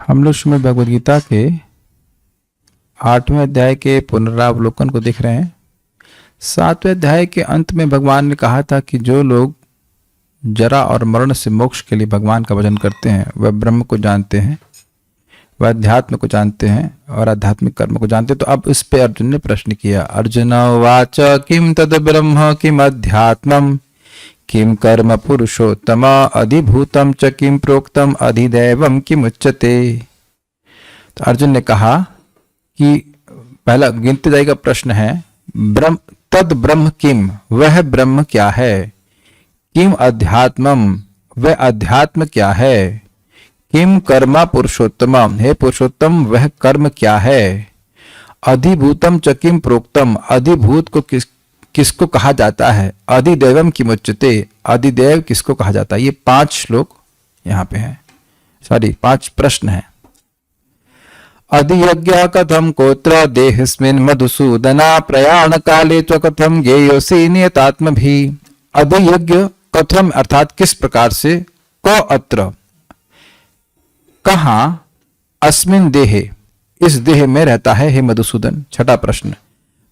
हम लोग श्रीमद् भगवद गीता के 8वें अध्याय के पुनरावलोकन को देख रहे हैं। 7वें अध्याय के अंत में भगवान ने कहा था कि जो लोग जरा और मरण से मोक्ष के लिए भगवान का भजन करते हैं वह ब्रह्म को जानते हैं, वह अध्यात्म को जानते हैं और आध्यात्मिक कर्म को जानते हैं। तो अब इस पे अर्जुन ने प्रश्न किया। अर्जुन उवाच किम तद ब्रह्म किम अध्यात्मम किम कर्म पुरुषोत्तम अधिभूतम च किम प्रोक्तम अधिदैवम किम उच्यते। तो अर्जुन ने कहा कि पहला गिनते जाएगा प्रश्न है ब्रह्म तद ब्रह्म किम, वह ब्रह्म क्या है। किम अध्यात्मम, वह अध्यात्म क्या है। किम कर्मा पुरुषोत्तम, हे पुरुषोत्तम वह कर्म क्या है। अधिभूतम च किम प्रोक्तम, अधिभूत को किसको कहा जाता है। अधिदैवम किम उच्यते, अधिदैव किसको कहा जाता है। ये 5 श्लोक यहाँ पे हैं, 5 प्रश्न हैं। अधियज्ञ कथम कोत्र देहस्मिन् मधुसूदना प्रयाण काले च कथम ज्ञेयोऽसि नियतात्मभि। अधियज्ञ कथम अर्थात किस प्रकार से, को अत्र कहां, अस्मिन् देहे इस देह में रहता है हे मधुसूदन। 6ठा प्रश्न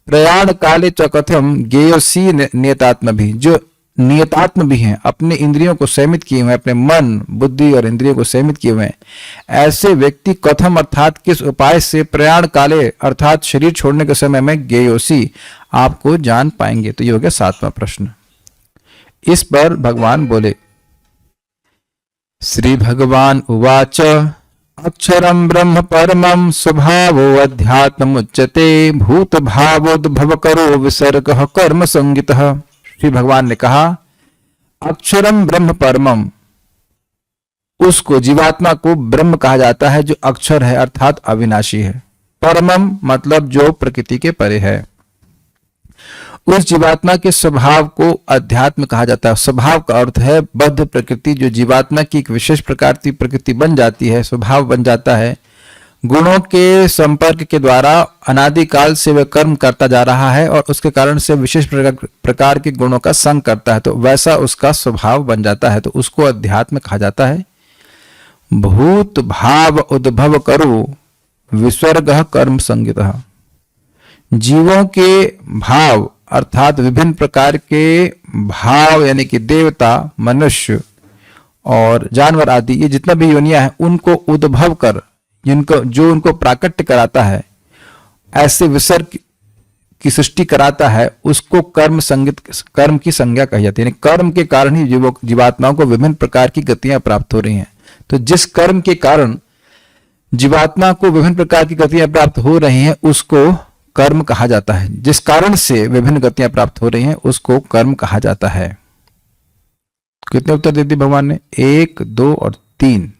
प्रयाण काले च कथम ज्ञेयोऽसि नियतात्मभि, जो नियतात्म भी हैं, अपने इंद्रियों को संयमित किए हुए, अपने मन बुद्धि और इंद्रियों को संयमित किए हुए, ऐसे व्यक्ति कथम अर्थात किस उपाय से प्रयाण काले अर्थात शरीर छोड़ने के समय में ज्ञेयोऽसि आपको जान पाएंगे। तो ये हो गया 7वां प्रश्न। इस पर भगवान बोले श्री भगवान उवाच अक्षरम ब्रह्म परमं स्वभावो अध्यात्म उच्यते भूत भावोद्भव करो विसर्ग कर्म संगितः। श्री भगवान ने कहा अक्षरम ब्रह्म परमम, उसको जीवात्मा को ब्रह्म कहा जाता है जो अक्षर है अर्थात अविनाशी है। परमम मतलब जो प्रकृति के परे है। उस जीवात्मा के स्वभाव को अध्यात्म कहा जाता है। स्वभाव का अर्थ है बद्ध प्रकृति, जो जीवात्मा की एक विशेष प्रकार की प्रकृति बन जाती है, स्वभाव बन जाता है। गुणों के संपर्क के द्वारा अनादिकाल से वह कर्म करता जा रहा है और उसके कारण से विशेष प्रकार के गुणों का संग करता है, तो वैसा उसका स्वभाव बन जाता है, तो उसको अध्यात्म कहा जाता है। भूत भाव उद्भव करो विसर्ग कर्म संगितः, जीवों के भाव अर्थात विभिन्न प्रकार के भाव यानी कि देवता, मनुष्य और जानवर आदि ये जितना भी योनियां हैं उनको उद्भव कर जो उनको प्राकट्य कराता है, ऐसे विसर्ग की सृष्टि कराता है, उसको कर्म संगित, कर्म की संज्ञा कही जाती है। कर्म के कारण ही जीवात्माओं को विभिन्न प्रकार की गतियां प्राप्त हो रही हैं। तो जिस कर्म के कारण जीवात्मा को विभिन्न प्रकार की गतियां प्राप्त हो रही हैं उसको कर्म कहा जाता है। जिस कारण से विभिन्न गतियां प्राप्त हो रही हैं उसको कर्म कहा जाता है। कितने उत्तर दे दिए भगवान ने, 1, 2 और 3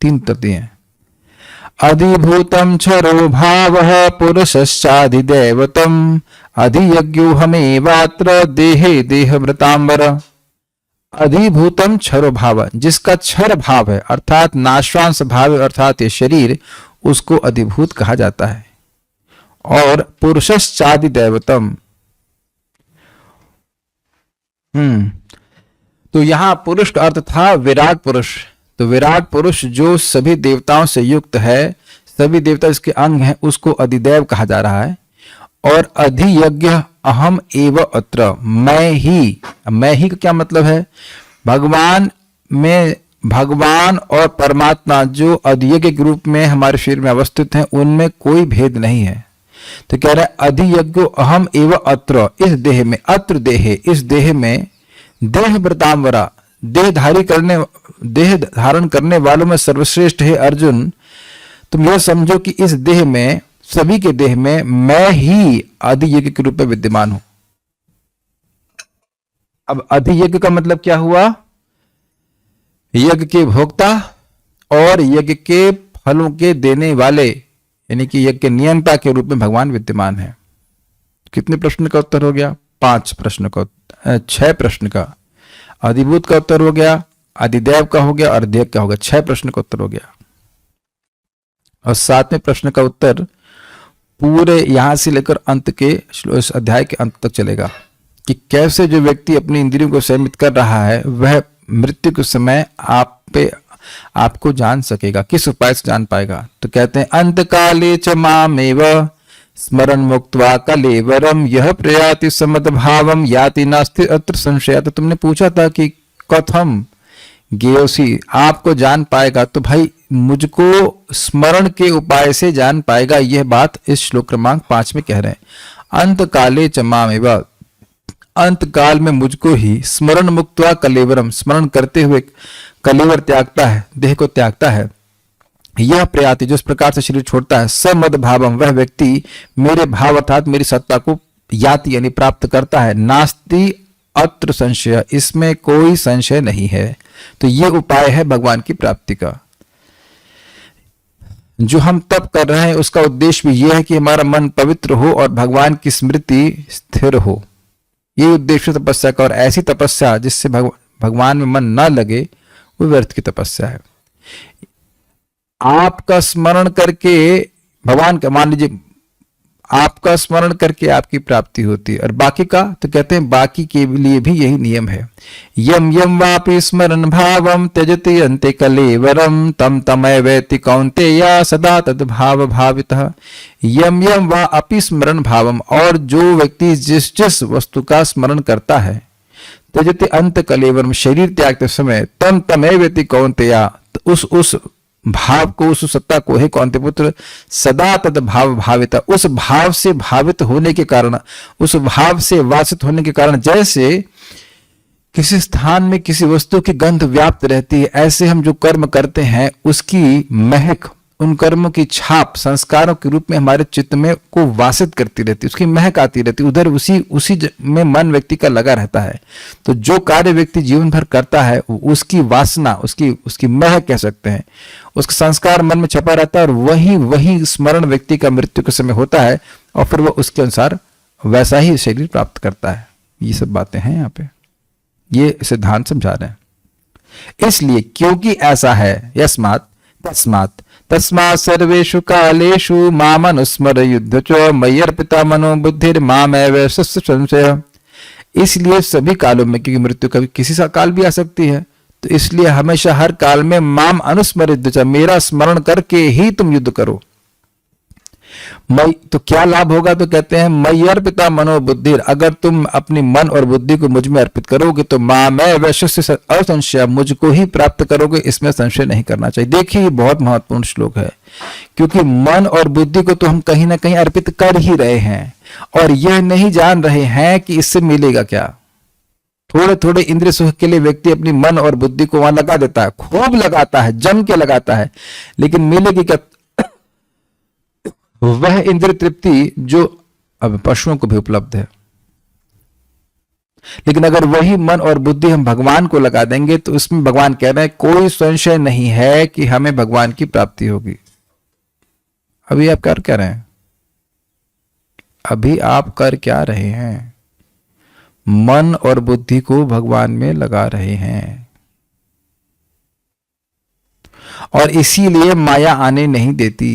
उत्तर दिए हैं। अधिभूतम क्षरो भावः पुरुषश्चाधिदैवतम अधियज्ञोहमेवात्र देहे देहभृतांबर। अधिभूतम क्षरो भाव, जिसका क्षर भाव है अर्थात नाशवांश भाव अर्थात ये शरीर, उसको अधिभूत कहा जाता है। और पुरुषश्चाधिदैवतम, तो यहां पुरुष का अर्थ था विराट पुरुष। तो विराट पुरुष जो सभी देवताओं से युक्त है, सभी देवता इसके अंग हैं, उसको अधिदैव कहा जा रहा है। और अधियज्ञ अहम एव अत्र, मैं ही का क्या मतलब है, भगवान में भगवान और परमात्मा जो अधियज्ञ के रूप में हमारे शरीर में अवस्थित हैं उनमें कोई भेद नहीं है। तो कह रहा है अधियज्ञो अहम एव अत्र, इस देह में, अत्र देहे इस देह में, देह व्रतांबरा देह धारण करने वालों में सर्वश्रेष्ठ है अर्जुन। तुम यह समझो कि इस देह में, सभी के देह में मैं ही अधियज्ञ के रूप में विद्यमान हूं। अब अधियज्ञ का मतलब क्या हुआ, यज्ञ के भोक्ता और यज्ञ के फलों के देने वाले, यानी कि यज्ञ के नियंता के रूप में भगवान विद्यमान है। कितने प्रश्न का उत्तर हो गया, 5 प्रश्न का, 6 प्रश्न का। अधिभूत का उत्तर हो गया, अधिदैव का हो गया और अधियज्ञ का हो गया। 6 प्रश्न का उत्तर हो गया। और 7वें प्रश्न का उत्तर पूरे यहां से लेकर अंत के इस अध्याय के अंत तक चलेगा कि कैसे जो व्यक्ति अपनी इंद्रियों को संयमित कर रहा है वह मृत्यु के समय आप पे आपको जान सकेगा। किस उपाय से जान पाएगा? तो कहते हैं अंत काले च मामेव स्मरण मुक्त्वा कलेवरम यह प्रयाति समद्भावम याति नास्ति अत्र संशय। तो तुमने पूछा था कि कथम गेयोसी, आपको जान पाएगा, तो भाई मुझको स्मरण के उपाय से जान पाएगा। यह बात इस श्लोक क्रमांक 5 में कह रहे हैं। अंत काले च मामेव, अंत काल में मुझको ही स्मरण मुक्त्वा कलेवरम, स्मरण करते हुए कलेवर त्यागता है, देह को त्यागता है। यह प्रयाति, जो इस प्रकार से शरीर छोड़ता है, समद भावम, वह व्यक्ति मेरे भाव अर्थात मेरी सत्ता को याति यानी प्राप्त करता है। नास्ति अत्र संशय, इसमें कोई संशय नहीं है। तो यह उपाय है भगवान की प्राप्ति का। जो हम तप कर रहे हैं उसका उद्देश्य भी यह है कि हमारा मन पवित्र हो और भगवान की स्मृति स्थिर हो। ये उद्देश्य तपस्या का। और ऐसी तपस्या जिससे भगवान में मन ना लगे, वो व्यर्थ की तपस्या है। आपका स्मरण करके भगवान का, मान लीजिए आपका स्मरण करके आपकी प्राप्ति होती है, और बाकी का, तो कहते हैं बाकी के लिए भी यही नियम है। यम यम वापि स्मरण भावम त्यजति अन्ते कलेवरम तम तमैवेति कौन्तेय सदा तद भाव भावितः। यम यम वा अपि स्मरण भावम, और जो व्यक्ति जिस जिस वस्तु का स्मरण करता है, त्यजति अंत कलेवरम, शरीर त्यागते समय, तम तमैवेति कौन्तेय, उस भाव को, उस सत्ता को, हे कौन्ते पुत्र, सदा तद भाव भाविता, उस भाव से भावित होने के कारण, उस भाव से वासित होने के कारण, जैसे किसी स्थान में किसी वस्तु की गंध व्याप्त रहती है, ऐसे हम जो कर्म करते हैं उसकी महक, उन कर्मों की छाप संस्कारों के रूप में हमारे चित्त में को वासित करती रहती है, उसकी महक आती रहती है, उधर उसी में मन व्यक्ति का लगा रहता है। तो जो कार्य व्यक्ति जीवन भर करता है, उसकी वासना, उसकी महक कह सकते हैं, उसका संस्कार मन में छपा रहता है, और वही स्मरण व्यक्ति का मृत्यु के समय होता है, और फिर वह उसके अनुसार वैसा ही शरीर प्राप्त करता है। ये सब बातें हैं यहाँ पे, ये सिद्धांत समझा रहे हैं। इसलिए क्योंकि ऐसा है, यस्मात् तस्मात् सर्वेषु कालेषु मामनुस्मर युद्ध च मय्यर्पिता मनो बुद्धिर मामेव संशय। इसलिए सभी कालों में, क्योंकि मृत्यु कभी किसी सा काल भी आ सकती है, तो इसलिए हमेशा हर काल में माम अनुस्मर युद्ध च, मेरा स्मरण करके ही तुम युद्ध करो। तो क्या लाभ होगा? तो कहते हैं मयि अर्पिता मनो बुद्धि, अगर तुम अपनी मन और बुद्धि को मुझ में अर्पित करोगे तो मां मैं वैश्य असंशय, मुझको ही प्राप्त करोगे, इसमें संशय नहीं करना चाहिए। देखिए ये बहुत महत्वपूर्ण श्लोक है, क्योंकि मन और बुद्धि को तो हम कहीं ना कहीं अर्पित कर ही रहे हैं, और यह नहीं जान रहे हैं कि इससे मिलेगा क्या। थोड़े थोड़े इंद्रिय सुख के लिए व्यक्ति अपनी मन और बुद्धि को वहां लगा देता है, खूब लगाता है, जम के लगाता है, लेकिन मिलेगी क्या? वह इंद्रिय तृप्ति जो अब पशुओं को भी उपलब्ध है। लेकिन अगर वही मन और बुद्धि हम भगवान को लगा देंगे तो उसमें भगवान कह रहे हैं कोई संशय नहीं है कि हमें भगवान की प्राप्ति होगी। अभी आप कर क्या रहे हैं? अभी आप कर क्या रहे हैं? मन और बुद्धि को भगवान में लगा रहे हैं, और इसीलिए माया आने नहीं देती।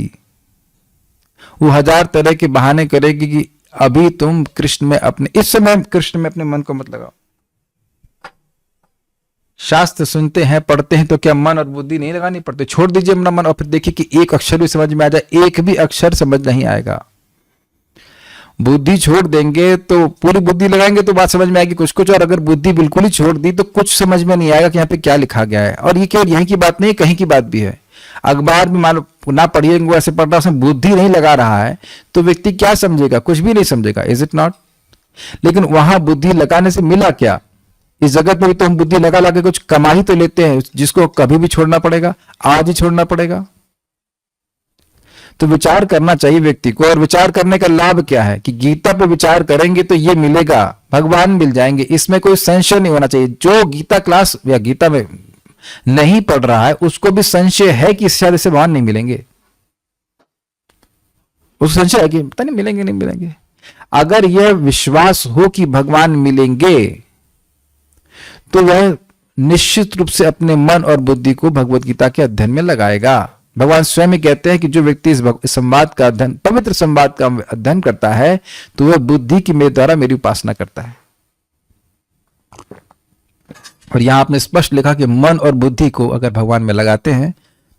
वो हजार तरह के बहाने करेगी कि अभी तुम कृष्ण में अपने, इस समय कृष्ण में अपने मन को मत लगाओ। शास्त्र सुनते हैं, पढ़ते हैं, तो क्या मन और बुद्धि नहीं लगानी पड़ती? छोड़ दीजिए अपना मन और फिर देखिए कि एक अक्षर भी समझ में आ जाए। एक भी अक्षर समझ नहीं आएगा। बुद्धि छोड़ देंगे तो पूरी बुद्धि लगाएंगे तो बात समझ में आएगी कुछ कुछ, और अगर बुद्धि बिल्कुल ही छोड़ दी तो कुछ समझ में नहीं आएगा कि यहाँ पे क्या लिखा गया है। और ये केवल यहीं की बात नहीं, कहीं की बात भी है। अखबार में मान ना पढ़िए, ऐसे पढ़ रहा, उसमें बुद्धि नहीं लगा रहा है तो व्यक्ति क्या समझेगा? कुछ भी नहीं समझेगा। Is it not? लेकिन वहां बुद्धि लगाने से मिला क्या? इस जगत में भी तो हम बुद्धि लगा लगा के कुछ कमा ही तो लेते हैं, जिसको कभी भी छोड़ना पड़ेगा, आज ही छोड़ना पड़ेगा। तो विचार करना चाहिए व्यक्ति को, और विचार करने का लाभ क्या है कि गीता पे विचार करेंगे तो ये मिलेगा, भगवान मिल जाएंगे, इसमें कोई संशय नहीं होना चाहिए। जो गीता क्लास या गीता में नहीं पढ़ रहा है उसको भी संशय है कि शायद इससे भगवान नहीं मिलेंगे। उसको संशय है कि पता नहीं मिलेंगे नहीं मिलेंगे। अगर यह विश्वास हो कि भगवान मिलेंगे तो वह निश्चित रूप से अपने मन और बुद्धि को भगवत गीता के अध्ययन में लगाएगा। भगवान स्वयं ही कहते हैं कि जो व्यक्ति इस संवाद का अध्ययन, पवित्र संवाद का अध्ययन करता है तो वह बुद्धि की मेरे द्वारा मेरी उपासना करता है। और यहां आपने स्पष्ट लिखा कि मन और बुद्धि को अगर भगवान में लगाते हैं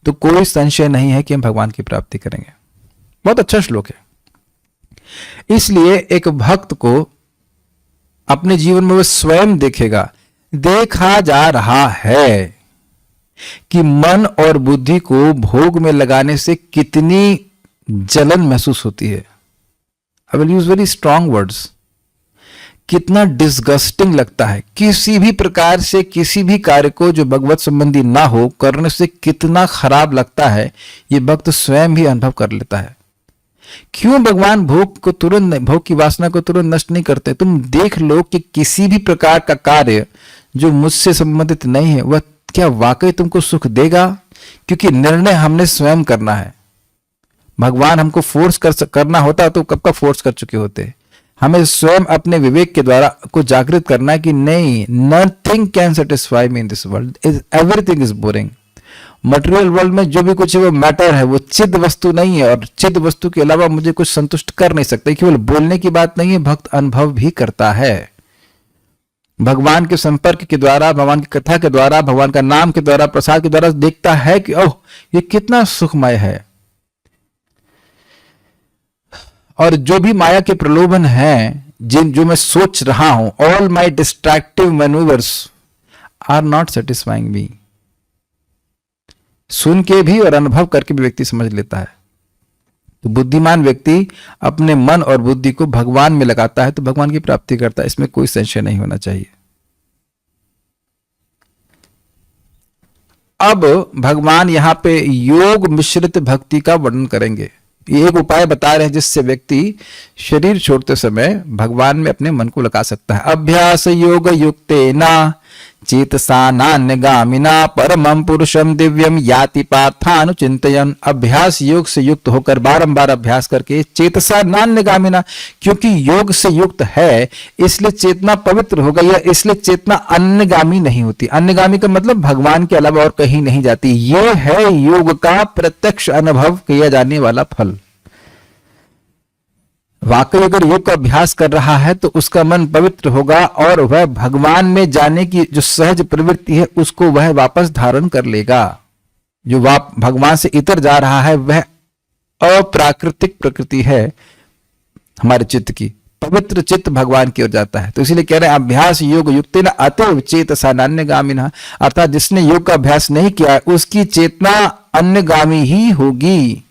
तो कोई संशय नहीं है कि हम भगवान की प्राप्ति करेंगे। बहुत अच्छा श्लोक है। इसलिए एक भक्त को अपने जीवन में वह स्वयं देखेगा, देखा जा रहा है कि मन और बुद्धि को भोग में लगाने से कितनी जलन महसूस होती है। I will use very strong words. कितना डिस्गस्टिंग लगता है किसी भी प्रकार से किसी भी कार्य को जो भगवत संबंधी ना हो करने से कितना खराब लगता है, ये भक्त स्वयं ही अनुभव कर लेता है। क्यों भगवान भोग की वासना को तुरंत नष्ट नहीं करते? तुम देख लो कि किसी भी प्रकार का कार्य जो मुझसे संबंधित नहीं है वह क्या वाकई तुमको सुख देगा? क्योंकि निर्णय हमने स्वयं करना है। भगवान हमको फोर्स करना होता तो कब का फोर्स कर चुके होते। हमें स्वयं अपने विवेक के द्वारा को जागृत करना है कि नहीं, nothing can satisfy me in this world, everything is boring. Material world में जो भी कुछ है वो मैटर है, वो चिद वस्तु नहीं है, और चिद वस्तु के अलावा मुझे कुछ संतुष्ट कर नहीं सकता। केवल बोलने की बात नहीं है, भक्त अनुभव भी करता है। भगवान के संपर्क के द्वारा, भगवान की कथा के द्वारा, भगवान का नाम के द्वारा, प्रसाद के द्वारा देखता है कि ओह ये कितना सुखमय है। और जो भी माया के प्रलोभन हैं जो मैं सोच रहा हूं, all my distractive manoeuvres are not satisfying me. सुन के भी और अनुभव करके भी व्यक्ति समझ लेता है। तो बुद्धिमान व्यक्ति अपने मन और बुद्धि को भगवान में लगाता है तो भगवान की प्राप्ति करता है, इसमें कोई संशय नहीं होना चाहिए। अब भगवान यहां पे योग मिश्रित भक्ति का वर्णन करेंगे। ये एक उपाय बता रहे हैं जिससे व्यक्ति शरीर छोड़ते समय भगवान में अपने मन को लगा सकता है। अभ्यास योग युक्तेना चेतसा नान्यगामिना परमं पुरुषम दिव्यम याति पार्थानुचिंतयन्। अभ्यास योग से युक्त होकर बारंबार अभ्यास करके चेतसा नान्यगामिना, क्योंकि योग से युक्त है इसलिए चेतना पवित्र हो गई है, इसलिए चेतना अन्यगामी नहीं होती। अन्यगामी का मतलब भगवान के अलावा और कहीं नहीं जाती। यह है योग का प्रत्यक्ष अनुभव किया जाने वाला फल। वाकई अगर योग का अभ्यास कर रहा है तो उसका मन पवित्र होगा और वह भगवान में जाने की जो सहज प्रवृत्ति है उसको वह वापस धारण कर लेगा। जो भगवान से इतर जा रहा है वह अप्राकृतिक प्रकृति है हमारे चित्त की। पवित्र चित्त भगवान की ओर जाता है। तो इसीलिए कह रहे हैं अभ्यास योग युक्तेन अतएव चेतसा नान्यगामिनः, अर्थात जिसने योग का अभ्यास नहीं किया है उसकी चेतना अन्यगामी ही होगी,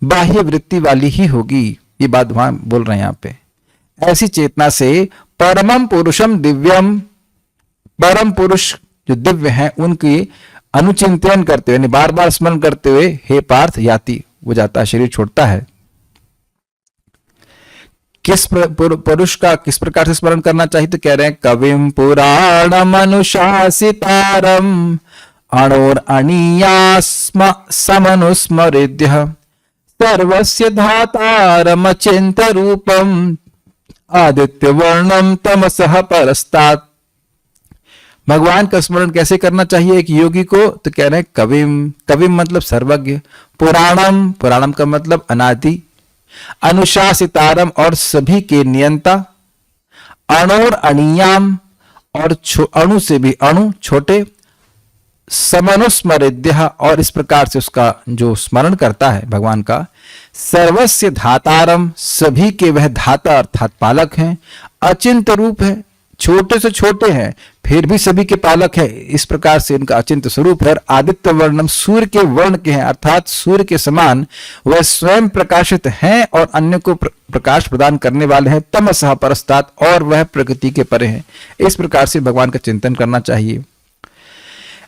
बाह्य वृत्ति वाली ही होगी। ये बात वहां बोल रहे हैं यहाँ पे। ऐसी चेतना से परमम पुरुषम दिव्यम, परम पुरुष जो दिव्य हैं उनकी अनुचिंतन करते हुए, बार बार स्मरण करते हुए हे पार्थ याति, वो जाता है, शरीर छोड़ता है। किस पुरुष का किस प्रकार से स्मरण करना चाहिए? तो कह रहे हैं कविम पुराणम अनुशासितारम अणोर अणीयास्म समनुस्मृद्य सर्वस्य धातारमचिंत रूपम आदित्य वर्णम तमसः परस्तात्। भगवान का स्मरण कैसे करना चाहिए एक योगी को? तो कह रहे हैं कविम, कविम मतलब सर्वज्ञ, पुराणम, पुराणम का मतलब अनादि, अनुशासितारम और सभी के नियंता, अणोर अणीयाम और अणु से भी अणु छोटे, समनुस्मृद्य और इस प्रकार से उसका जो स्मरण करता है भगवान का, सर्वस्य धातारम सभी के वह धाता अर्थात पालक हैं, अचिंत रूप है, छोटे से छोटे हैं फिर भी सभी के पालक है, इस प्रकार से इनका अचिंत स्वरूप है। आदित्य वर्णम सूर्य के वर्ण के हैं, अर्थात सूर्य के समान वह स्वयं प्रकाशित हैं और अन्य को प्रकाश प्रदान करने वाले हैं। तमसः परस्तात् और वह प्रकृति के परे हैं। इस प्रकार से भगवान का चिंतन करना चाहिए।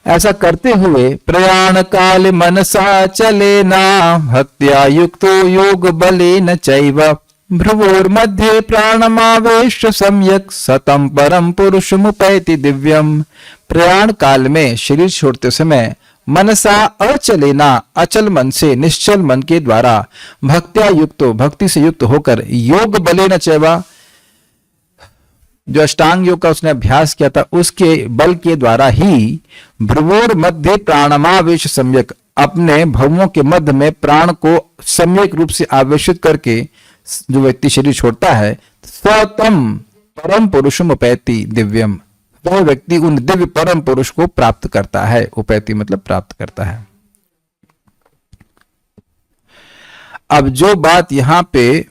ऐसा करते हुए प्रयाण काल मनसा चलेना भक्त्या युक्तो योग बलेन चैव भ्रुवोर्मध्ये प्राणमावेश सम्यक सतम परम पुरुषमुपैति दिव्यम। प्रयाण काल में शरीर छोड़ते समय मनसा अचलेना अचल मन से निश्चल मन के द्वारा भक्त्या युक्तो भक्ति से युक्त होकर योग बलेन चैव जो अष्टांग योग का उसने अभ्यास किया था उसके बल के द्वारा ही भ्रुवोर मध्य प्राणमावेश सम्यक अपने भवों के मध्य में प्राण को सम्यक रूप से आवेशित करके जो व्यक्ति शरीर छोड़ता है सतम परम पुरुषम उपैति दिव्यम वह व्यक्ति उन दिव्य परम पुरुष को प्राप्त करता है। उपैति मतलब प्राप्त करता है। अब जो बात यहां पे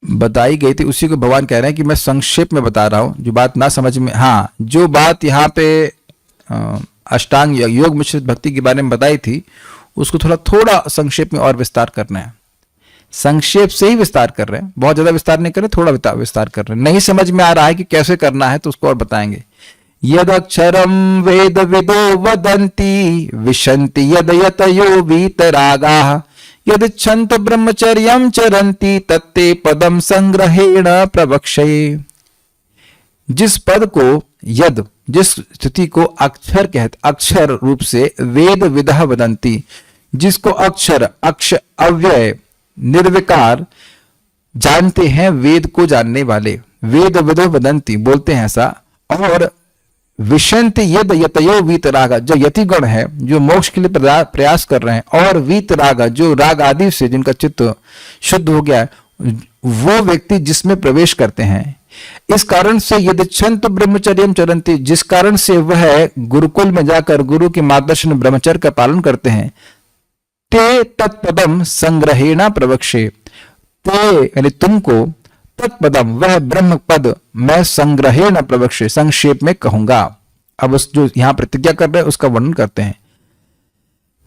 बताई गई थी उसी को भगवान कह रहे हैं कि मैं संक्षेप में बता रहा हूं, जो बात ना समझ में, हाँ, जो बात यहाँ पे अष्टांग योग मिश्रित भक्ति के बारे में बताई थी उसको थोड़ा संक्षेप में और विस्तार करना है। संक्षेप से ही विस्तार कर रहे हैं, बहुत ज्यादा विस्तार नहीं कर रहे, थोड़ा विस्तार कर रहे हैं। नहीं समझ में आ रहा है कि कैसे करना है तो उसको और बताएंगे। यद अक्षरम वेद विदो वदंती विशंति यद यतयो वीतरागाः यद छंत ब्रह्मचर्यम चरंती तत्ते पदम संग्रहेण प्रवक्षये। जिस पद को, यद जिस स्थिति को अक्षर कहते, अक्षर रूप से वेद विदः वदंती, जिसको अक्षर अव्यय निर्विकार जानते हैं, वेद को जानने वाले, वेद विदो वदंती बोलते हैं ऐसा। और विशंति यद यतयो वीतरागा, जो यतिगण है जो मोक्ष के लिए प्रयास कर रहे हैं, और वीतरागा जो राग आदि से जिनका चित्त शुद्ध हो गया है, वो व्यक्ति जिसमें प्रवेश करते हैं। इस कारण से यदि छंत ब्रह्मचर्यम चरंती, जिस कारण से वह गुरुकुल में जाकर गुरु के मार्गदर्शन ब्रह्मचर्य का पालन करते हैं, ते तत्पदम संग्रहेण प्रवक्षे, ते यानी तुमको, तत्पदम वह ब्रह्म पद मैं संग्रहेण प्रवक्षे संक्षेप में कहूंगा। अब उस जो यहां प्रतिज्ञा कर रहे हैं उसका वर्णन करते हैं।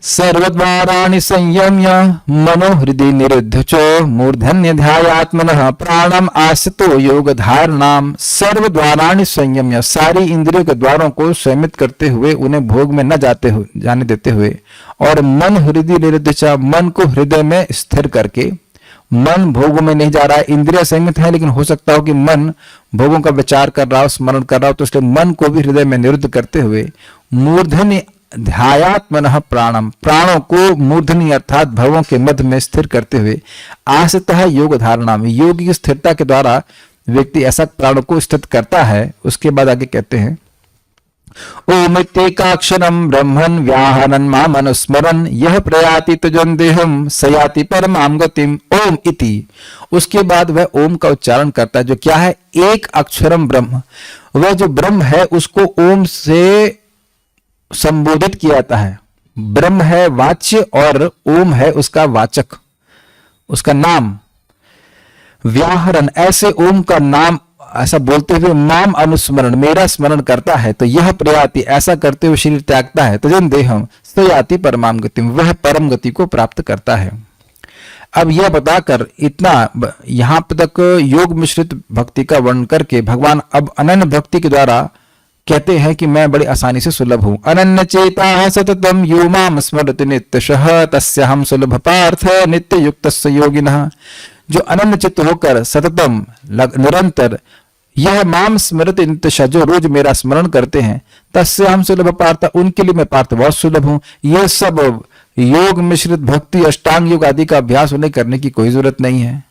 सर्वद्वाराणि संयम्य मनो हृदय निरुद्ध च मूर्धन्य ध्यायात्मनः प्राणम आस्थितो योग धारणाम। सर्वद्वाराणि संयम्य, सारी इंद्रियों के द्वारों को संयमित करते हुए उन्हें भोग में न जाने देते हुए, और मन हृदय निरुद्ध च, मन को हृदय में स्थिर करके, मन भोगों में नहीं जा रहा है, इंद्रिया संयमित है लेकिन हो सकता हो कि मन भोगों का विचार कर रहा हो, स्मरण कर रहा हो, तो इसलिए मन को भी हृदय में निरुद्ध करते हुए मूर्धन्य ध्यायात्मनः प्राणम, प्राणों को मूर्धनी अर्थात भवों के मध्य में स्थिर करते हुए, आस्थितः योग धारणा में, योग की स्थिरता के द्वारा व्यक्ति ऐसा प्राणों को स्थित करता है। उसके बाद आगे कहते हैं ओमित्येकाक्षरम ब्रह्मन् व्याहरन् माम अनुस्मरन् यह प्रयाति तुजं देहम सयाति परमां गतिम। ओम इति, उसके बाद वह ओम का उच्चारण करता है, जो क्या है, एक अक्षरम ब्रह्म, वह जो ब्रह्म है उसको ओम से संबोधित किया जाता है। ब्रह्म है वाच्य और ओम है उसका वाचक, उसका नाम। व्याहरण, ऐसे ओम का नाम ऐसा बोलते हुए माम अनुस्मरण, मेरा स्मरण करता है, तो यह प्रयाति, ऐसा करते हुए शरीर त्यागता है, तजन देहम सयाति परमाम गतिम, वह परम गति को प्राप्त करता है। अब यह बताकर इतना यहां तक योग मिश्रित भक्ति का वर्णन करके भगवान अब अनन्य भक्ति के द्वारा कहते हैं कि मैं बड़ी आसानी से सुलभ हूं। अनन्य चेता सततम यो माम स्मरति नित्यशः तस्यहं सुलभ पार्थ नित्य युक्तस्य योगिनः। जो अनन्य चित्त होकर सततम निरंतर यह माम स्मृति नित्यशः, जो रोज मेरा स्मरण करते हैं, तस्य हम सुलभ पार्थ, उनके लिए मैं पार्थ बहुत सुलभ हूं। यह सब योग मिश्रित भक्ति अष्टांग योग आदि का अभ्यास उन्हें करने की कोई जरूरत नहीं है।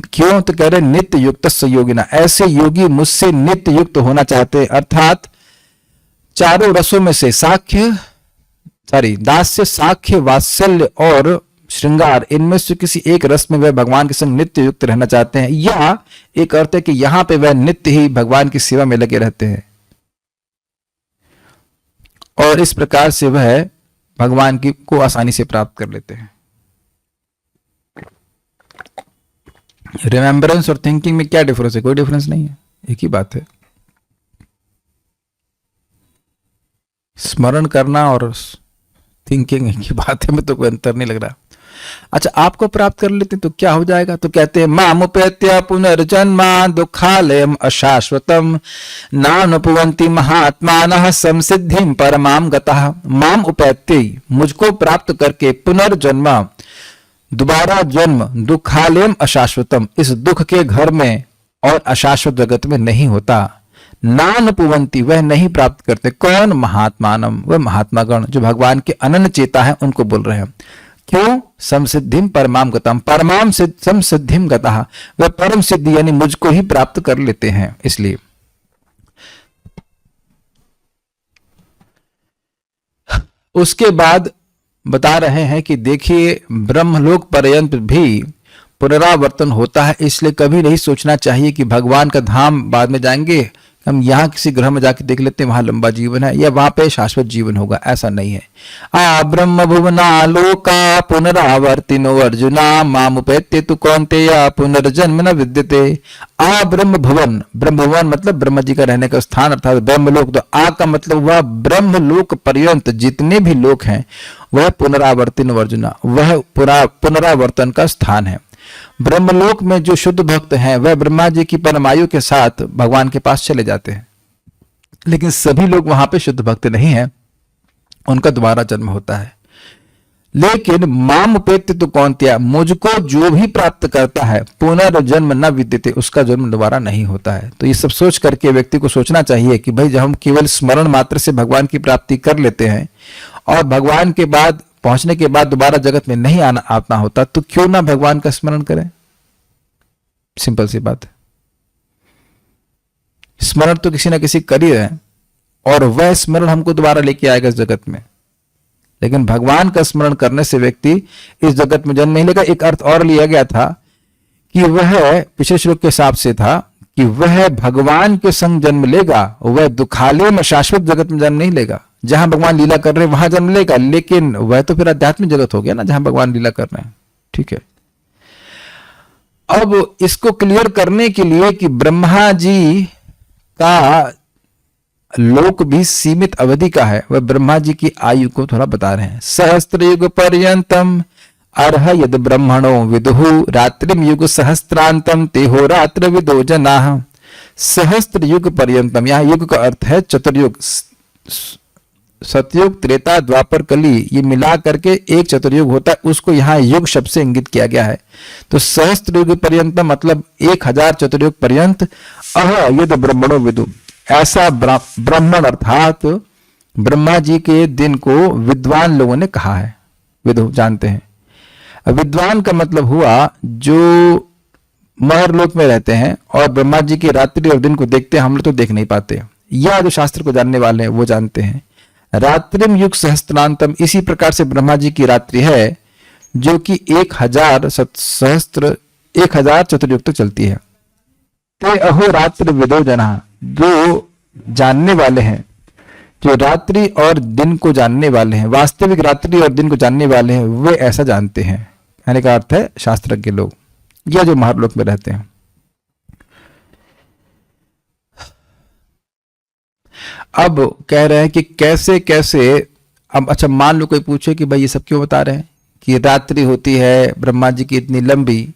क्यों, तो कह रहे नित्य युक्त योगिना, ऐसे योगी मुझसे नित्य युक्त होना चाहते हैं, अर्थात चारों रसों में से दास्य साख्य वात्सल्य और श्रृंगार, इनमें से किसी एक रस में वह भगवान के संग नित्य युक्त रहना चाहते हैं। या एक अर्थ है कि यहां पे वह नित्य ही भगवान की सेवा में लगे रहते हैं, और इस प्रकार से वह भगवान की को आसानी से प्राप्त कर लेते हैं। रिमेम्बरेंस और थिंकिंग में क्या डिफरेंस है? कोई डिफरेंस नहीं है, एक ही बात है। स्मरण करना और थिंकिंग एक ही बात है, में तो कोई अंतर नहीं लग रहा। अच्छा, आपको प्राप्त कर लेते तो क्या हो जाएगा? तो कहते हैं मामुपेत्य पुनर्जन्मा दुखालयम अशाश्वतम नानुपवन्ति महात्मानः संसिद्धिं परमां गतः। माम उपेत्य, मुझको प्राप्त करके, पुनर्जन्मा दोबारा जन्म, दुखालयम अशाश्वतम, इस दुख के घर में और अशाश्वत जगत में नहीं होता। नानुपवन्ति, वह नहीं प्राप्त करते। कौन? महात्मानम, वह महात्मागण जो भगवान के अनन्य चेता है उनको बोल रहे हैं। क्यों? समसिद्धिम परमाम गतम, परमाम समसिद्धिम गतः, वह परम सिद्धि यानी मुझको ही प्राप्त कर लेते हैं। इसलिए उसके बाद बता रहे हैं कि देखिए ब्रह्मलोक पर्यंत भी पुनरावर्तन होता है, इसलिए कभी नहीं सोचना चाहिए कि भगवान का धाम बाद में जाएंगे, हम यहाँ किसी ग्रह में जाके देख लेते हैं वहां लंबा जीवन है या वहां पे शाश्वत जीवन होगा, ऐसा नहीं है। आ ब्रह्म भुवना लोका पुनरावर्तिनो अर्जुना मामुपेत्य तु कौन्तेय पुनर्जन्म न विद्यते। आ ब्रह्म भुवन, ब्रह्म भुवन मतलब ब्रह्म जी का रहने का स्थान अर्थात ब्रह्मलोक। तो आ का मतलब वह ब्रह्मलोक पर्यंत जितने भी लोक हैं वह पुनरावर्तिनो अर्जुना, वह पुनरावर्तन का स्थान है। ब्रह्मलोक में जो शुद्ध भक्त हैं वह ब्रह्मा जी की परमायु के साथ भगवान के पास चले जाते हैं, लेकिन सभी लोग वहां पे शुद्ध भक्त नहीं हैं, उनका दोबारा जन्म होता है। लेकिन माम उपेत्य तो कौन्तेय, मुझको जो भी प्राप्त करता है पुनर्जन्म न विद्यते, उसका जन्म दोबारा नहीं होता है। तो ये सब सोच करके व्यक्ति को सोचना चाहिए कि भाई जब हम केवल स्मरण मात्र से भगवान की प्राप्ति कर लेते हैं और भगवान के बाद पहुंचने के बाद दोबारा जगत में नहीं आना होता, तो क्यों ना भगवान का स्मरण करें। सिंपल सी बात है। स्मरण तो किसी ना किसी कर ही रहे हैं और वह स्मरण हमको दोबारा लेके आएगा इस जगत में। लेकिन भगवान का स्मरण करने से व्यक्ति इस जगत में जन्म नहीं लेगा। एक अर्थ और लिया गया था कि वह पिछले श्लोक के हिसाब से था कि वह भगवान के संग जन्म लेगा, वह दुखालय में शाश्वत जगत में जन्म नहीं लेगा। जहां भगवान लीला कर रहे हैं वहां जन्म लेगा, लेकिन वह तो फिर आध्यात्मिक जगत हो गया ना जहां भगवान लीला कर रहे हैं। ठीक है। अब इसको क्लियर करने के लिए कि ब्रह्मा जी का लोक भी सीमित अवधि का है, वह ब्रह्मा जी की आयु को थोड़ा बता रहे हैं। सहस्त्र युग पर्यंतम अर्ह यद ब्रह्मणो विदुहु रात्रिम युग सहस्त्रांतम तेहो रात्र विदो जनाः। सहस्त्र युग पर्यंतम, यहां युग का अर्थ है चतुर्युग, सतयुग त्रेता द्वापर कली, ये मिला करके एक चतुर्युग होता है, उसको यहाँ युग शब्द से इंगित किया गया है। तो सहस्त्र युग पर्यंत मतलब 1000 चतुर्युग पर्यंत अह यद ब्रह्मणो विदु, ऐसा ब्राह्मण अर्थात ब्रह्मा जी के दिन को विद्वान लोगों ने कहा है। विदु जानते हैं, विद्वान का मतलब हुआ जो महरलोक में रहते हैं और ब्रह्मा जी की रात्रि और दिन को देखते हैं, हम लोग तो देख नहीं पाते, या जो शास्त्र को जानने वाले हैं वो जानते हैं। रात्रिम युग सहस्त्रांतम, इसी प्रकार से ब्रह्मा जी की रात्रि है जो कि 1000 चतुर्युग तक चलती है। ते अहो रात्रि विदो जना, जो जानने वाले हैं, जो रात्रि और दिन को जानने वाले हैं, वास्तविक रात्रि और दिन को जानने वाले हैं, वे ऐसा जानते हैं। कहने का अर्थ है शास्त्रज्ञ लोग या जो महालोक में रहते हैं। अब कह रहे हैं कि कैसे कैसे, अब अच्छा मान लो कोई पूछे कि भाई ये सब क्यों बता रहे हैं कि रात्रि होती है ब्रह्मा जी की इतनी लंबी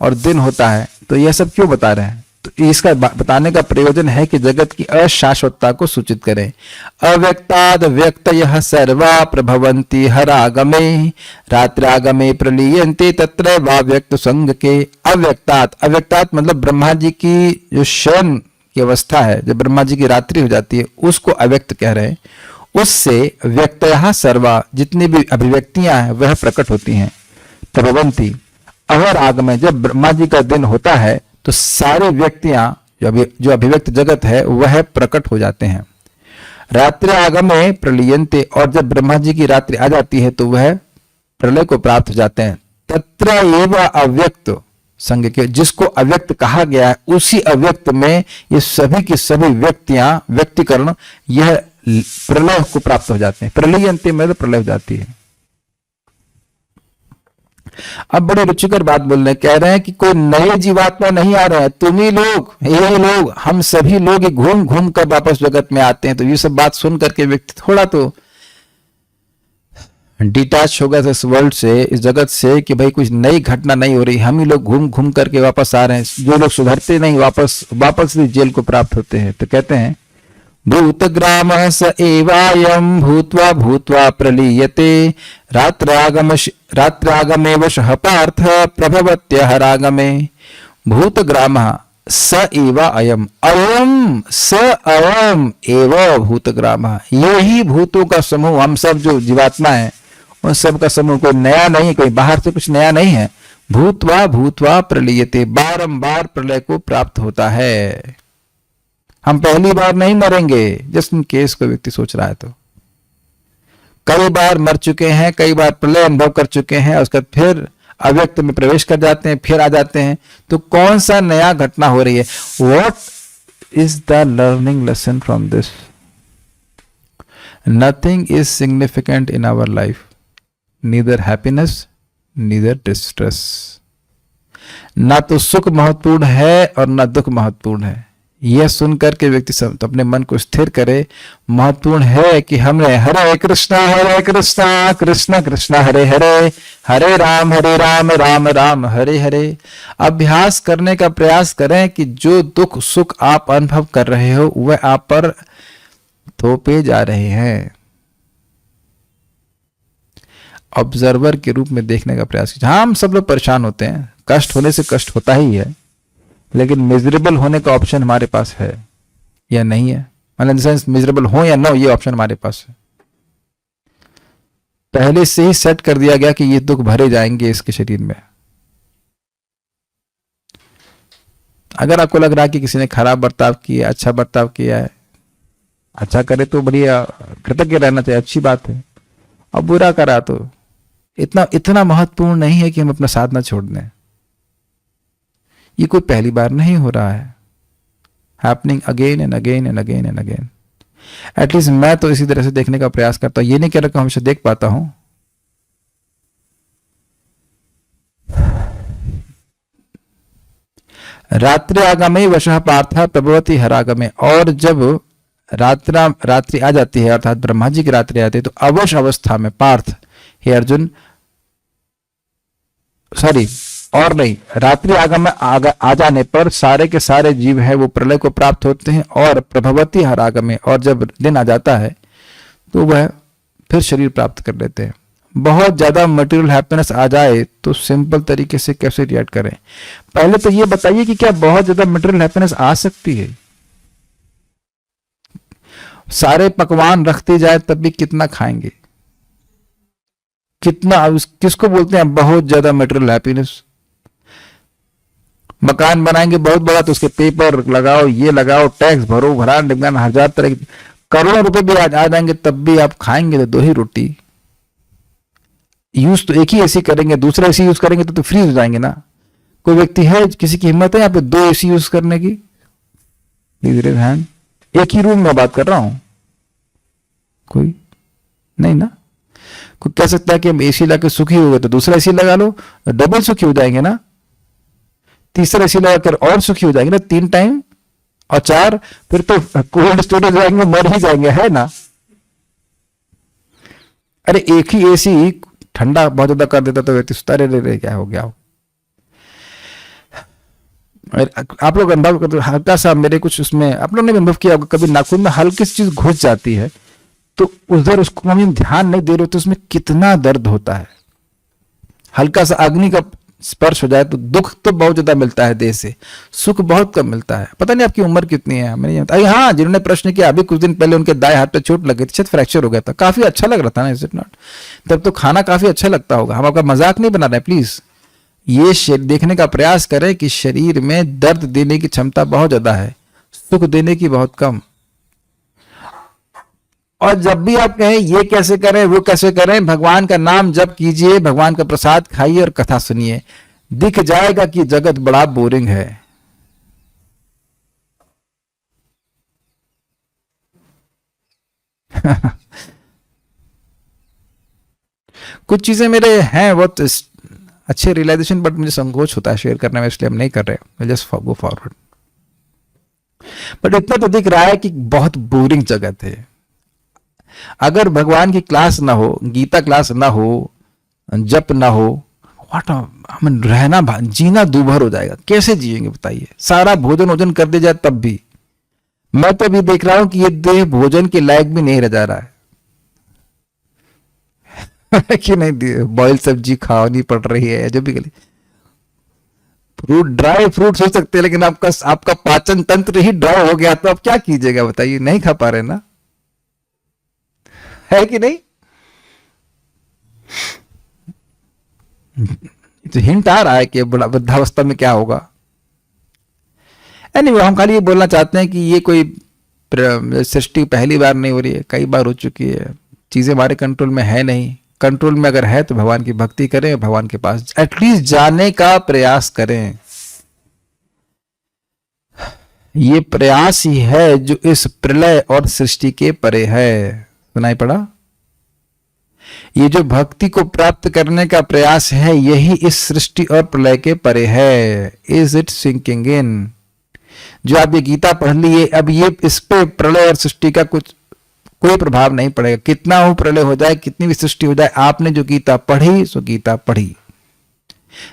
और दिन होता है, तो यह सब क्यों बता रहे हैं। तो इसका बताने का प्रयोजन है कि जगत की अशाश्वतता को सूचित करें। अव्यक्ताद व्यक्तयः सर्वा प्रभवन्ति हरागमे रात्रागमे प्रलीयन्ते तत्र वा व्यक्त संग के। अव्यक्तात्, अव्यक्तात् मतलब ब्रह्मा जी की जो शयन की अवस्था है, जब ब्रह्मा जी की रात्रि हो जाती है उसको अव्यक्त कह रहे हैं। उससे व्यक्तयः सर्वा, जितनी भी अभिव्यक्तियां हैं वह प्रकट होती हैं। प्रभवन्ति अहरागमे, जब ब्रह्मा जी का दिन होता है तो सारे व्यक्तियां जो अभिव्यक्त जगत है वह प्रकट हो जाते हैं। रात्रि आगमे प्रलीयन्ते, और जब ब्रह्मा जी की रात्रि आ जाती है तो वह प्रलय को प्राप्त हो जाते हैं। तत्र एव अव्यक्त संग के, जिसको अव्यक्त कहा गया है उसी अव्यक्त में ये सभी की सभी व्यक्तियां, व्यक्तिकरण यह प्रलय को प्राप्त हो जाते हैं। प्रलीयन्ते में तो प्रलय हो जाती है। अब बड़े रुचिकर बात बोल रहे हैं, कह रहे हैं कि कोई नए जीवात्मा नहीं आ रहे हैं, तुम ही लोग, ये लोग, हम सभी लोग घूम घूम कर वापस जगत में आते हैं। तो ये सब बात सुन करके व्यक्ति थोड़ा तो डिटैच होगा इस वर्ल्ड से, इस जगत से, कि भाई कुछ नई घटना नहीं हो रही, हम ही लोग घूम घूम करके वापस आ रहे हैं। जो लोग सुधरते नहीं वापस जेल को प्राप्त होते हैं। तो कहते हैं भूतग्रामः स एवायं भूत्वा भूत्वा प्रलीयते रात्रागमे वशः पार्थ प्रभवत्यः रागमे। भूतग्रामः स एव अयम, अयम स अयम एव भूतग्रामः, यही भूतों का समूह, हम सब जो जीवात्मा है उन सब का समूह, कोई नया नहीं, कोई बाहर से कुछ नया नहीं है। भूत्वा भूत्वा प्रलीयते, बारंबार प्रलय को प्राप्त होता है। हम पहली बार नहीं मरेंगे, जस्ट इन केस कोई व्यक्ति सोच रहा है तो। कई बार मर चुके हैं, कई बार प्रलय अनुभव कर चुके हैं, उसके बाद फिर अव्यक्त में प्रवेश कर जाते हैं, फिर आ जाते हैं। तो कौन सा नया घटना हो रही है? What is the learning lesson from this? Nothing is significant in our life, neither happiness neither distress. ना तो सुख महत्वपूर्ण है और ना दुख महत्वपूर्ण है। यह सुनकर के व्यक्ति सब अपने मन को स्थिर करे, महत्वपूर्ण है कि हमने हरे कृष्णा कृष्ण कृष्ण हरे हरे, हरे राम राम राम हरे हरे अभ्यास करने का प्रयास करें कि जो दुख सुख आप अनुभव कर रहे हो वह आप पर थोपे जा रहे हैं। ऑब्जर्वर के रूप में देखने का प्रयास कीजिए। हाँ, हम सब लोग परेशान होते हैं, कष्ट होने से कष्ट होता ही है, लेकिन मिजरेबल होने का ऑप्शन हमारे पास है या नहीं है? मतलब मिजरेबल हो या ना हो, ये ऑप्शन हमारे पास है। पहले से ही सेट कर दिया गया कि ये दुख भरे जाएंगे इसके शरीर में। अगर आपको लग रहा है कि किसी ने खराब बर्ताव किया, अच्छा बर्ताव किया है, अच्छा करे तो बढ़िया, कृतज्ञ रहना चाहिए, अच्छी बात है। अब बुरा करा तो इतना महत्वपूर्ण नहीं है कि हम अपना साधना छोड़ दें। ये कोई पहली बार नहीं हो रहा है, happening again and again and again and again. At least मैं तो इसी तरह से देखने का प्रयास करता हूं। ये नहीं कह रहा कि हमेशा देख पाता हूं। रात्रि आगमे वशः पार्थ प्रभवती हरागमे। और जब रात्रि आ जाती है, अर्थात ब्रह्मा जी की रात्रि आती है, तो अवश अवस्था में पार्थ, हे अर्जुन, सॉरी और नहीं, रात्रि आगम में आ जाने पर सारे के सारे जीव है वो प्रलय को प्राप्त होते हैं। और प्रभवती हरागम में, और जब दिन आ जाता है तो वह फिर शरीर प्राप्त कर लेते हैं। बहुत ज्यादा मटेरियल हैप्पीनेस आ जाए तो सिंपल तरीके से कैसे रिएक्ट करें? पहले तो ये बताइए कि क्या बहुत ज्यादा मटेरियल हैप्पीनेस आ सकती है? सारे पकवान रखते जाए तब भी कितना खाएंगे? कितना, किसको बोलते हैं बहुत ज्यादा मटेरियल हैप्पीनेस? मकान बनाएंगे बहुत बड़ा तो उसके पेपर लगाओ, ये लगाओ, टैक्स भरो, भरान 1000 तरह, करोड़ों रुपए भी आ जाएंगे, तब भी आप खाएंगे तो 2 ही रोटी। यूज तो एक ही एसी करेंगे, दूसरा एसी यूज करेंगे तो फ्रीज हो जाएंगे ना। कोई व्यक्ति है, किसी की हिम्मत है यहाँ पे 2 एसी यूज करने की? Please raise hand. एक ही रूम में बात कर रहा हूं, कोई नहीं ना। कोई कह सकता है कि हम एसी लाके सुखी हो गए तो दूसरा एसी लगा लो, डबल सुखी हो जाएंगे ना। तीसरा एसी लगाकर और सुखी हो जाएंगे ना, 3 टाइम, और 4 फिर तो कोल्ड स्टोरेज जाएंगे, मर ही जाएंगे, है ना। अरे एक ही एसी ठंडा बहुत ज्यादा कर देता तो व्यक्ति सुता रहे क्या हो गया हो। आप लोग अनुभव करते, हल्का सा मेरे कुछ उसमें आप लोगों ने भी अनुभव किया होगा, कभी नाखून में हल्की सी चीज घुस जाती है तो उधर उसको हम ध्यान नहीं दे रहे तो उसमें कितना दर्द होता है। हल्का सा अग्नि का स्पर्श हो जाए तो दुख तो बहुत ज्यादा मिलता है देह से, सुख बहुत कम मिलता है। पता नहीं आपकी उम्र कितनी है, मैंने नहीं। हाँ, जिन्होंने प्रश्न किया, अभी कुछ दिन पहले उनके दाएं हाथ पे चोट लग गई थी, शायद फ्रैक्चर हो गया था, काफी अच्छा लग रहा था ना, इज इट नॉट? तब तो खाना काफी अच्छा लगता होगा। हम आपका मजाक नहीं बना रहे, प्लीज ये देखने का प्रयास करें कि शरीर में दर्द देने की क्षमता बहुत ज्यादा है, सुख देने की बहुत कम। और जब भी आप कहें ये कैसे करें वो कैसे करें, भगवान का नाम जप कीजिए, भगवान का प्रसाद खाइए और कथा सुनिए, दिख जाएगा कि जगत बड़ा बोरिंग है। कुछ चीजें मेरे हैं बहुत अच्छे रियलाइजेशन, बट मुझे संकोच होता है शेयर करने में, इसलिए हम नहीं कर रहे, जस्ट गो फॉरवर्ड। बट इतना तो दिख रहा है कि बहुत बोरिंग जगत है। अगर भगवान की क्लास ना हो, गीता क्लास ना हो, जप ना हो, व्हाट हम रहना जीना दूभर हो जाएगा। कैसे जिएंगे बताइए? सारा भोजन वोजन कर दे जाए तब भी। मैं तो अभी देख रहा हूं कि ये देह भोजन के लायक भी नहीं रह जा रहा है कि नहीं, बॉयल सब्जी खानी पड़ रही है जब भी गली। फ्रूट, ड्राई फ्रूट हो सकते हैं, लेकिन आपका पाचन तंत्र ही ड्राई हो गया तो आप क्या कीजिएगा बताइए? नहीं खा पा रहे ना, है कि नहीं? तो हिंट आ रहा है कि वृद्धावस्था में क्या होगा। एनीवे, हम खाली ये बोलना चाहते हैं कि ये कोई सृष्टि पहली बार नहीं हो रही है, कई बार हो चुकी है। चीजें हमारे कंट्रोल में है नहीं, कंट्रोल में अगर है तो भगवान की भक्ति करें, भगवान के पास एटलीस्ट जाने का प्रयास करें। ये प्रयास ही है जो इस प्रलय और सृष्टि के परे है। सुनाई पड़ा? ये जो भक्ति को प्राप्त करने का प्रयास है, यही इस सृष्टि और प्रलय के परे है। Is it sinking in? जो आप ये गीता पढ़ लिए, अब ये इस पे प्रलय और सृष्टि का कोई प्रभाव नहीं पड़ेगा। कितना हो प्रलय हो जाए, कितनी भी सृष्टि हो जाए, आपने जो गीता पढ़ी सो गीता पढ़ी,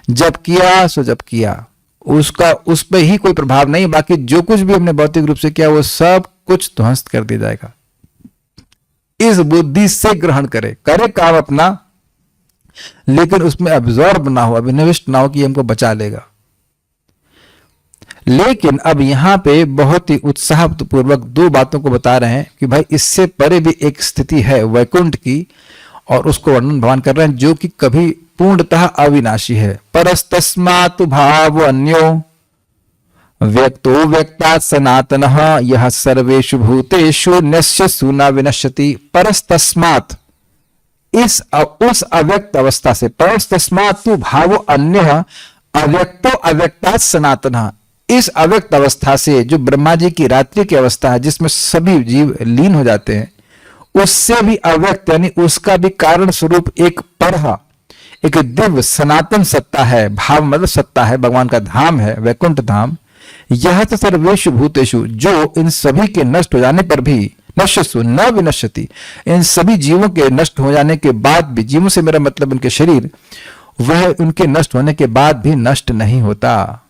जब किया सो जब किया, उसका उस पे ही कोई प्रभाव नहीं। बाकी जो कुछ भी हमने भौतिक रूप से किया वो सब कुछ ध्वस्त कर दिया जाएगा। इस बुद्धि से ग्रहण करे काम अपना, लेकिन उसमें अब्जॉर्ब ना हो, अभिनिविष्ट ना हो कि हमको बचा लेगा। लेकिन अब यहां पे बहुत ही उत्साहपूर्वक दो बातों को बता रहे हैं कि भाई इससे परे भी एक स्थिति है वैकुंठ की, और उसको वर्णन भगवान कर रहे हैं, जो कि कभी पूर्णतः अविनाशी है। परस्तस्मातु भाव अन्यो व्यक्तो व्यक्तात् सनातनः यह सर्वेषु भूतेषु नश्यसु न विनश्यति। परस्तस्मात्, इस उस अव्यक्त अवस्था से, परस्तस्मातु भाव अन्य अव्यक्तो अव्यक्तात् सनातनः, इस अव्यक्त अवस्था से जो ब्रह्मा जी की रात्रि की अवस्था है जिसमें सभी जीव लीन हो जाते हैं, उससे भी अव्यक्त यानी उसका भी कारण स्वरूप एक पर, एक दिव्य सनातन सत्ता है। भाव मतलब सत्ता है, भगवान का धाम है, वैकुंठ धाम। यह तो सर्वेषु भूतेषु, जो इन सभी के नष्ट हो जाने पर भी, नश्यसु न विनश्यति, इन सभी जीवों के नष्ट हो जाने के बाद भी, जीवों से मेरा मतलब उनके शरीर, वह उनके नष्ट होने के बाद भी नष्ट नहीं होता।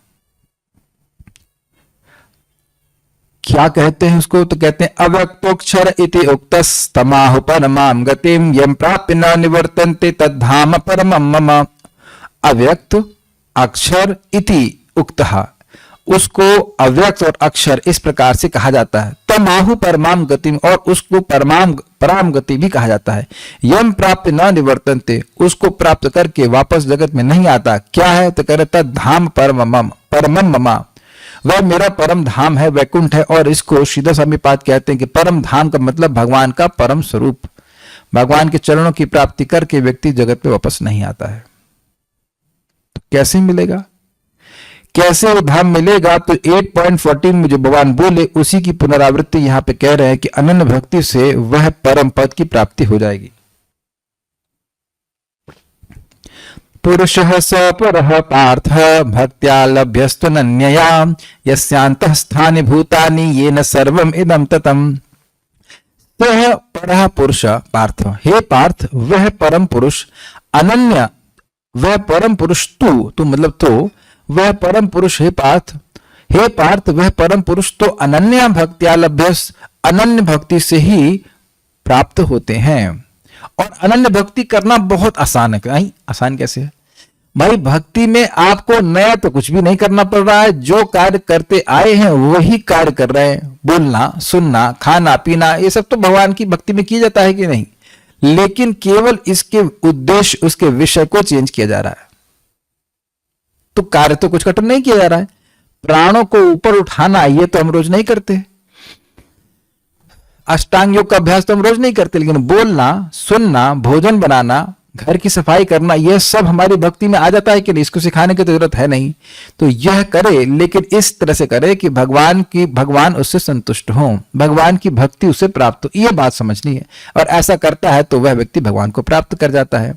क्या कहते हैं उसको? तो कहते हैं अव्यक्तोक्षर इति उक्तस्तमाहु परमां गतिम यम प्राप्य न निवर्तन्ते तद्धाम परमं मम। अव्यक्त अक्षर इति उक्तः, उसको अव्यक्त और अक्षर इस प्रकार से कहा जाता है। तमाहु परमाम गतिम, और उसको पराम गति भी कहा जाता है। यम प्राप्य न निवर्तन्ते, उसको प्राप्त करके वापस जगत में नहीं आता। क्या है? तो कह रहे तद्धाम परमं मम, वह मेरा परम धाम है, वैकुंठ है। और इसको श्रीधर स्वामी पाद कहते हैं कि परम धाम का मतलब भगवान का परम स्वरूप। भगवान के चरणों की प्राप्ति करके व्यक्ति जगत में वापस नहीं आता है। तो कैसे मिलेगा? कैसे वो धाम मिलेगा? तो 8.14 में जो भगवान बोले उसी की पुनरावृत्ति यहां पे कह रहे हैं कि अनन्य भक्ति से वह परम पद की प्राप्ति हो जाएगी। पुरुषः स परः पार्थ भक्त्या लभ्यस्तुनन्यया यस्यान्तः स्थानि भूतानि येन सर्वम् इदं ततम्। सह परः पुरुष पार्थ, हे पार्थ वह परम पुरुष, अनन्य वह परम पुरुष, तू मतलब तो वह परम पुरुष, हे पार्थ वह परम पुरुष तो अनन्य भक्त्या लभ्यस, अनन्य भक्ति से ही प्राप्त होते हैं। और अनन्य भक्ति करना बहुत आसान है। नहीं आसान कैसे है भाई? भक्ति में आपको नया तो कुछ भी नहीं करना पड़ रहा है, जो कार्य करते आए हैं वही कार्य कर रहे हैं। बोलना, सुनना, खाना पीना, ये सब तो भगवान की भक्ति में किया जाता है कि नहीं, लेकिन केवल इसके उद्देश्य, उसके विषय को चेंज किया जा रहा है। तो कार्य तो कुछ कठिन नहीं किया जा रहा है। प्राणों को ऊपर उठाना ये तो हम रोज नहीं करते, अष्टांग योग का अभ्यास तो हम रोज नहीं करते, लेकिन बोलना, सुनना, भोजन बनाना, घर की सफाई करना, यह सब हमारी भक्ति में आ जाता है कि नहीं? इसको सिखाने की तो जरूरत है नहीं। तो यह करे, लेकिन इस तरह से करे कि भगवान उससे संतुष्ट हो, भगवान की भक्ति उसे प्राप्त हो, यह बात समझनी है। और ऐसा करता है तो वह व्यक्ति भगवान को प्राप्त कर जाता है।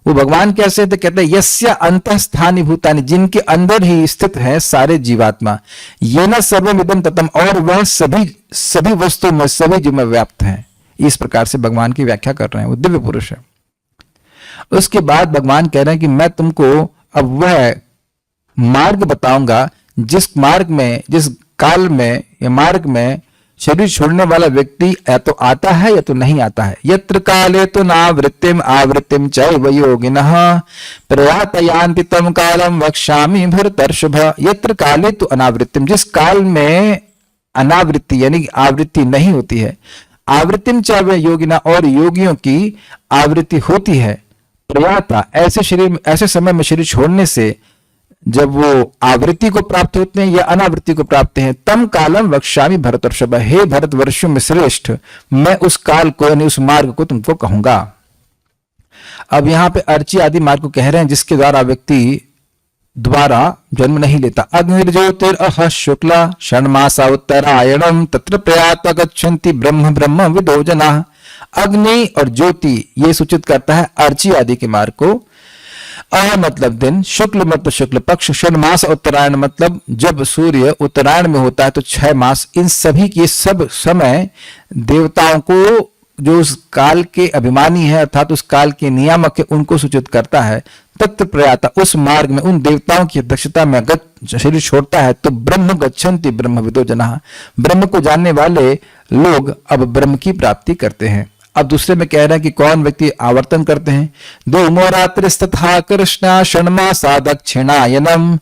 वो भगवान कैसे? तो कहते हैं यस्य अंतःस्थानि भूतानि, जिनके अंदर ही स्थित है सारे जीवात्मा, येन सर्वमिदं ततम्, और वह सभी वस्तु में, सभी जीव में व्याप्त है। इस प्रकार से भगवान की व्याख्या कर रहे हैं, वो दिव्य पुरुष है। उसके बाद भगवान कह रहे हैं कि मैं तुमको अब वह मार्ग बताऊंगा जिस मार्ग में, जिस काल में या मार्ग में शरीर छोड़ने वाला व्यक्ति या तो आता है या तो नहीं आता है। यत्र काले तो नावृत्तिम आवृत्तिम चैव योगिनः प्रयातयान्ति तम कालम वक्ष्यामि भरतर्षभ। यत्र काले तो अनावृत्तिम, जिस काल में अनावृत्ति यानी आवृत्ति नहीं होती है, आवृत्तिम चैव योगिना, और योगियों की आवृत्ति होती है। प्रयाता, ऐसे समय में शरीर छोड़ने से जब वो आवृत्ति को प्राप्त होते हैं या अनावृत्ति को प्राप्त हैं, तम कालम वक्ष्यामि भरतर्षभ, हे भरतवर्षों में श्रेष्ठ, मैं उस काल को यानी उस मार्ग को तुमको कहूंगा। अब यहाँ पे अर्ची आदि मार्ग को कह रहे हैं जिसके द्वारा व्यक्ति दोबारा जन्म नहीं लेता। अग्निर्ज्योतिरअह शुक्ला षण्मासा उत्तरायणम तत्र प्रयात गच्छन्ति ब्रह्म ब्रह्म विदो जनाः। अग्नि और ज्योति ये सूचित करता है अर्ची आदि के मार्ग को। अह मतलब दिन, शुक्ल मतलब शुक्ल पक्ष, षण्मास उत्तरायण मतलब जब सूर्य उत्तरायण में होता है तो 6 मास, इन सभी के सब समय देवताओं को जो उस काल के अभिमानी है अर्थात उस काल के नियामक है उनको सूचित करता है। तत्र प्रयाता उस मार्ग में उन देवताओं की अध्यक्षता में शरीर छोड़ता है तो ब्रह्म गच्छन्ति ब्रह्म विदो जनाः, ब्रह्म को जानने वाले लोग अब ब्रह्म की प्राप्ति करते हैं। अब दूसरे में कह रहे हैं कि कौन व्यक्ति आवर्तन करते हैं। धूमो रात्रिस्तथा कृष्णा षण्मासा दक्षिणायनम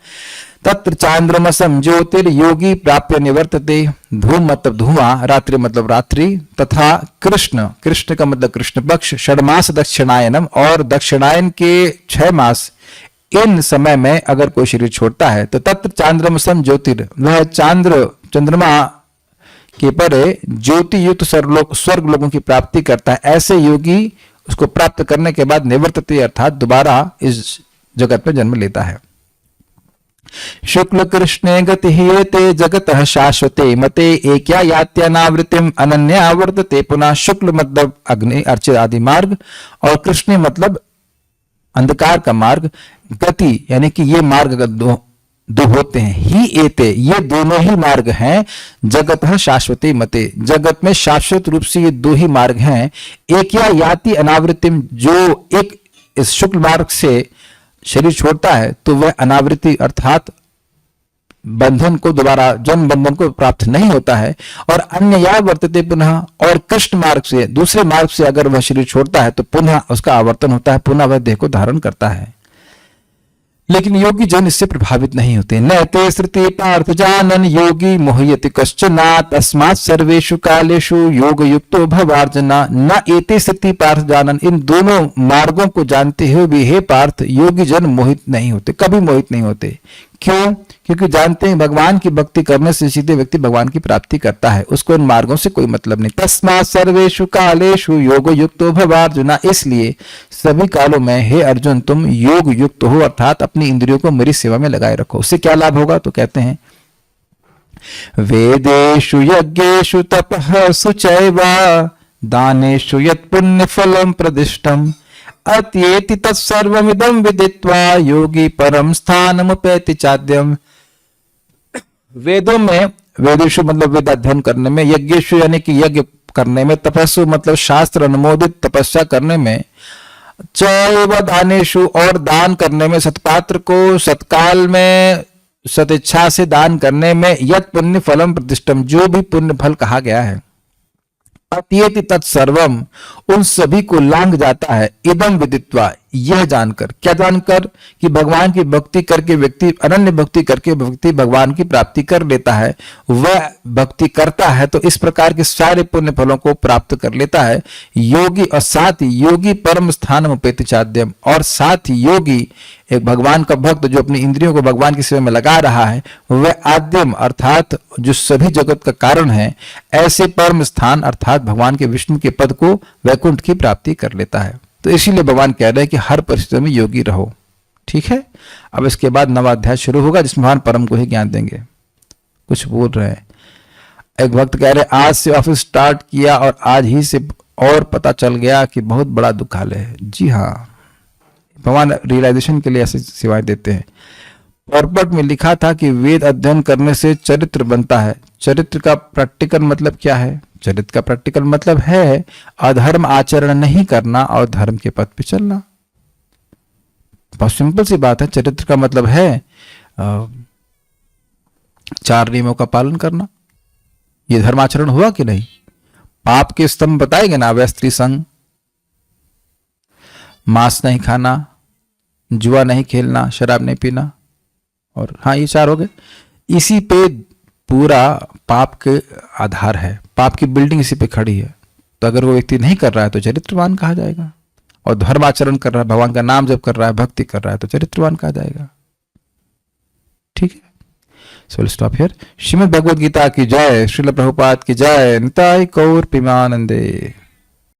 तत्र चांद्रमसम ज्योतिर्योगी प्राप्य निवर्तते। धूम मतलब धुआं, रात्रि मतलब रात्रि, तथा कृष्ण, कृष्ण का मतलब कृष्ण पक्ष, षण्मास दक्षिणायनम और दक्षिणायन के 6 मास, इन समय में अगर कोई शरीर छोड़ता है तो तत्र चांद्रमसम ज्योतिर, वह चंद्रमा के परे ज्योति युक्त स्वर्ग लोगों की प्राप्ति करता है। ऐसे योगी उसको प्राप्त करने के बाद निवर्तते अर्थात दोबारा इस जगत में जन्म लेता है। शुक्ल कृष्णे गति हेते जगतः शाश्वते मते एक्या यात्यनावृतिम अनन्या वर्तते। पुनः शुक्ल मतलब अग्नि अर्चित आदि मार्ग और कृष्ण मतलब अंधकार का मार्ग, गति यानी कि ये मार्ग दो होते हैं, ही एते ये दोनों ही मार्ग हैं, जगतः शाश्वते मते जगत में शाश्वत रूप से ये 2 ही मार्ग हैं। एक या याति अनावृतिम, जो एक इस शुक्ल मार्ग से शरीर छोड़ता है तो वह अनावृत्ति अर्थात बंधन को दोबारा जन्म बंधन को प्राप्त नहीं होता है। और अन्य या वर्तते पुनः, और कृष्ण मार्ग से दूसरे मार्ग से अगर वह शरीर छोड़ता है तो पुनः उसका आवर्तन होता है, पुनः वह देह को धारण करता है। लेकिन योगी जन इससे प्रभावित नहीं होते। न ते श्रुति पार्थ जानन योगी मोहयति कश्चना तस्मात् सर्वेषु कालेषु योग युक्तो भवार्जना। न एते श्रुति पार्थ जानन, इन दोनों मार्गों को जानते हुए भी हे पार्थ योगी जन मोहित नहीं होते, कभी मोहित नहीं होते। क्यों? क्योंकि जानते हैं भगवान की भक्ति करने से सीधे व्यक्ति भगवान की प्राप्ति करता है, उसको इन मार्गों से कोई मतलब नहीं। तस्मात् सर्वेषु कालेषु योग युक्तो भवार्जुना, इसलिए सभी कालों में हे अर्जुन तुम योग युक्त हो अर्थात अपनी इंद्रियों को मेरी सेवा में लगाए रखो। उससे क्या लाभ होगा? तो कहते हैं वेदेषु यज्ञेषु तपः सुचैवा दानेषु यत् पुण्य फलम प्रदिष्टम अत्येति तत्सर्वमिदं विदित्वा योगी परम स्थानमुपैति चाद्यम। वेदों में, वेदेषु मतलब वेद अध्ययन करने में, यज्ञेषु यानी कि यज्ञ करने में, तपस्सु मतलब शास्त्र अनुमोदित तपस्या करने में, चैव दानेषु और दान करने में, सत्पात्र को सत्काल में सदिच्छा से दान करने में, यत् पुण्य फलम प्रतिष्ठम जो भी पुण्य फल कहा गया है, अत्येति तत्सर्वम उन सभी को लांघ जाता है, इदम विदित्वा यह जानकर। क्या जानकर? कि भगवान की भक्ति करके व्यक्ति, अनन्य भक्ति करके व्यक्ति भगवान की प्राप्ति कर लेता है, वह भक्ति करता है तो इस प्रकार के सारे पुण्य फलों को प्राप्त कर लेता है योगी। और साथ ही योगी परम स्थानम उपेति चाद्यम, और साथ ही योगी एक भगवान का भक्त जो अपनी इंद्रियों को भगवान की सेवा में लगा रहा है, वह आद्यम अर्थात जो सभी जगत का कारण है, ऐसे परम स्थान अर्थात भगवान के विष्णु के पद को, वैकुंठ की प्राप्ति कर लेता है। तो इसीलिए भगवान कह रहे हैं कि हर परिस्थिति में योगी रहो। ठीक है, अब इसके बाद नवा अध्याय शुरू होगा जिसमें भगवान परम को ही ज्ञान देंगे। कुछ बोल रहे हैं, एक भक्त कह रहे आज से ऑफिस स्टार्ट किया और आज ही से और पता चल गया कि बहुत बड़ा दुखालय है। जी हाँ, भगवान रियलाइजेशन के लिए ऐसी सेवाएं देते हैं। पर्पट में लिखा था कि वेद अध्ययन करने से चरित्र बनता है। चरित्र का प्रैक्टिकल मतलब क्या है? चरित्र का प्रैक्टिकल मतलब है अधर्म आचरण नहीं करना और धर्म के पथ पे चलना। बहुत सिंपल सी बात है। चरित्र का मतलब है 4 नियमों का पालन करना। ये धर्माचरण हुआ कि नहीं? पाप के स्तंभ बताएंगे ना, अवैध स्त्री संग, मांस नहीं खाना, जुआ नहीं खेलना, शराब नहीं पीना, और हाँ ये 4 हो गए। इसी पे पूरा पाप के आधार है, पाप की बिल्डिंग इसी पे खड़ी है। तो अगर वो व्यक्ति नहीं कर रहा है तो चरित्रवान कहा जाएगा, और धर्माचरण कर रहा है, भगवान का नाम जप कर रहा है, भक्ति कर रहा है तो चरित्रवान कहा जाएगा। ठीक है, so will stop here. Shrimad Bhagavad Gita की जय, श्रील प्रभुपाद की जय, निताय गौर प्रेमानंदे।